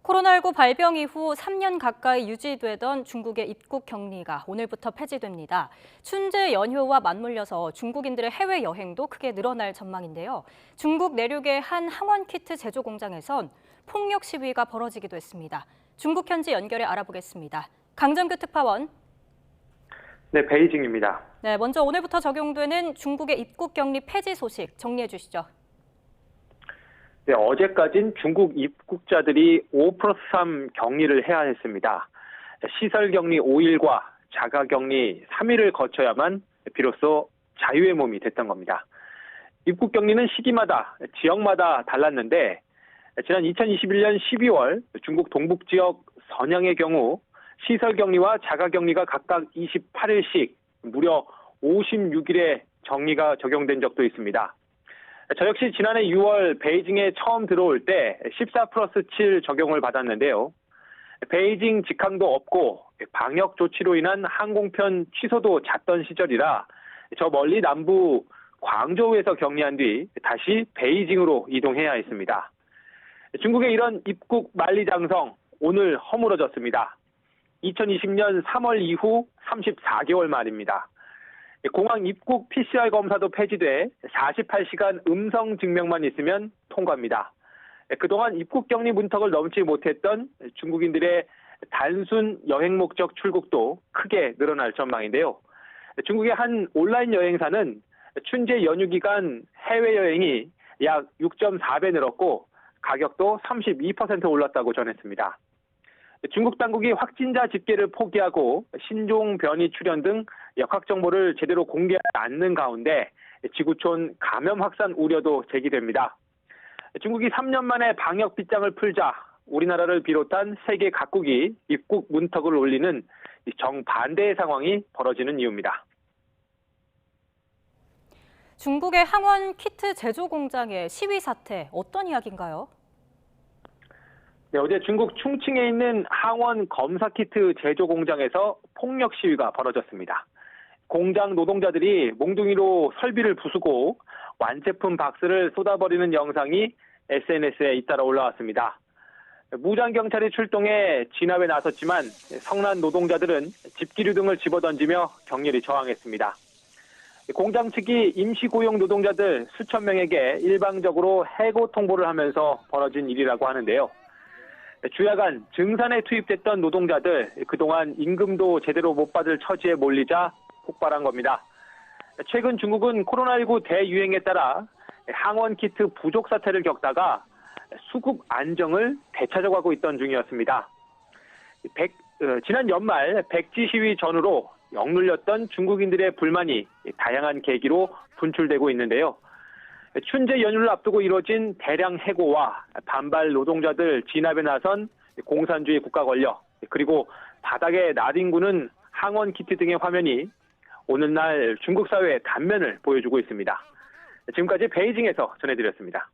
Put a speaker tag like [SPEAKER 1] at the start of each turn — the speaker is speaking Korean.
[SPEAKER 1] 코로나19 발병 이후 3년 가까이 유지되던 중국의 입국 격리가 오늘부터 폐지됩니다. 춘제 연휴와 맞물려서 중국인들의 해외 여행도 크게 늘어날 전망인데요. 중국 내륙의 한 항원 키트 제조 공장에선 폭력 시위가 벌어지기도 했습니다. 중국 현지 연결해 알아보겠습니다. 강정규 특파원.
[SPEAKER 2] 네, 베이징입니다.
[SPEAKER 1] 네, 먼저 오늘부터 적용되는 중국의 입국 격리 폐지 소식 정리해 주시죠.
[SPEAKER 2] 네, 어제까진 중국 입국자들이 5+3 격리를 해야 했습니다. 시설 격리 5일과 자가 격리 3일을 거쳐야만 비로소 자유의 몸이 됐던 겁니다. 입국 격리는 시기마다, 지역마다 달랐는데 지난 2021년 12월 중국 동북 지역 선양의 경우 시설 격리와 자가 격리가 각각 28일씩 무려 56일의 격리가 적용된 적도 있습니다. 저 역시 지난해 6월 베이징에 처음 들어올 때 14+7 적용을 받았는데요. 베이징 직항도 없고 방역 조치로 인한 항공편 취소도 잦던 시절이라 저 멀리 남부 광저우에서 격리한 뒤 다시 베이징으로 이동해야 했습니다. 중국의 이런 입국 만리장성 오늘 허물어졌습니다. 2020년 3월 이후 34개월 만입니다. 공항 입국 PCR 검사도 폐지돼 48시간 음성 증명만 있으면 통과입니다. 그동안 입국 격리 문턱을 넘지 못했던 중국인들의 단순 여행 목적 출국도 크게 늘어날 전망인데요. 중국의 한 온라인 여행사는 춘제 연휴 기간 해외여행이 약 6.4배 늘었고 가격도 32% 올랐다고 전했습니다. 중국 당국이 확진자 집계를 포기하고 신종 변이 출현 등 역학 정보를 제대로 공개하지 않는 가운데 지구촌 감염 확산 우려도 제기됩니다. 중국이 3년 만에 방역 빗장을 풀자 우리나라를 비롯한 세계 각국이 입국 문턱을 올리는 정반대의 상황이 벌어지는 이유입니다.
[SPEAKER 1] 중국의 항원 키트 제조 공장의 시위 사태 어떤 이야기인가요?
[SPEAKER 2] 네, 어제 중국 충칭에 있는 항원 검사 키트 제조 공장에서 폭력 시위가 벌어졌습니다. 공장 노동자들이 몽둥이로 설비를 부수고 완제품 박스를 쏟아버리는 영상이 SNS에 잇따라 올라왔습니다. 무장 경찰이 출동해 진압에 나섰지만 성난 노동자들은 집기류 등을 집어던지며 격렬히 저항했습니다. 공장 측이 임시고용 노동자들 수천 명에게 일방적으로 해고 통보를 하면서 벌어진 일이라고 하는데요. 주야간 증산에 투입됐던 노동자들 그동안 임금도 제대로 못 받을 처지에 몰리자 폭발한 겁니다. 최근 중국은 코로나19 대유행에 따라 항원 키트 부족 사태를 겪다가 수급 안정을 되찾아가고 있던 중이었습니다. 지난 연말 백지 시위 전후로 억눌렸던 중국인들의 불만이 다양한 계기로 분출되고 있는데요. 춘제 연휴를 앞두고 이뤄진 대량 해고와 반발 노동자들 진압에 나선 공산주의 국가 권력, 그리고 바닥에 나뒹구는 항원 키트 등의 화면이 오늘날 중국 사회의 단면을 보여주고 있습니다. 지금까지 베이징에서 전해드렸습니다.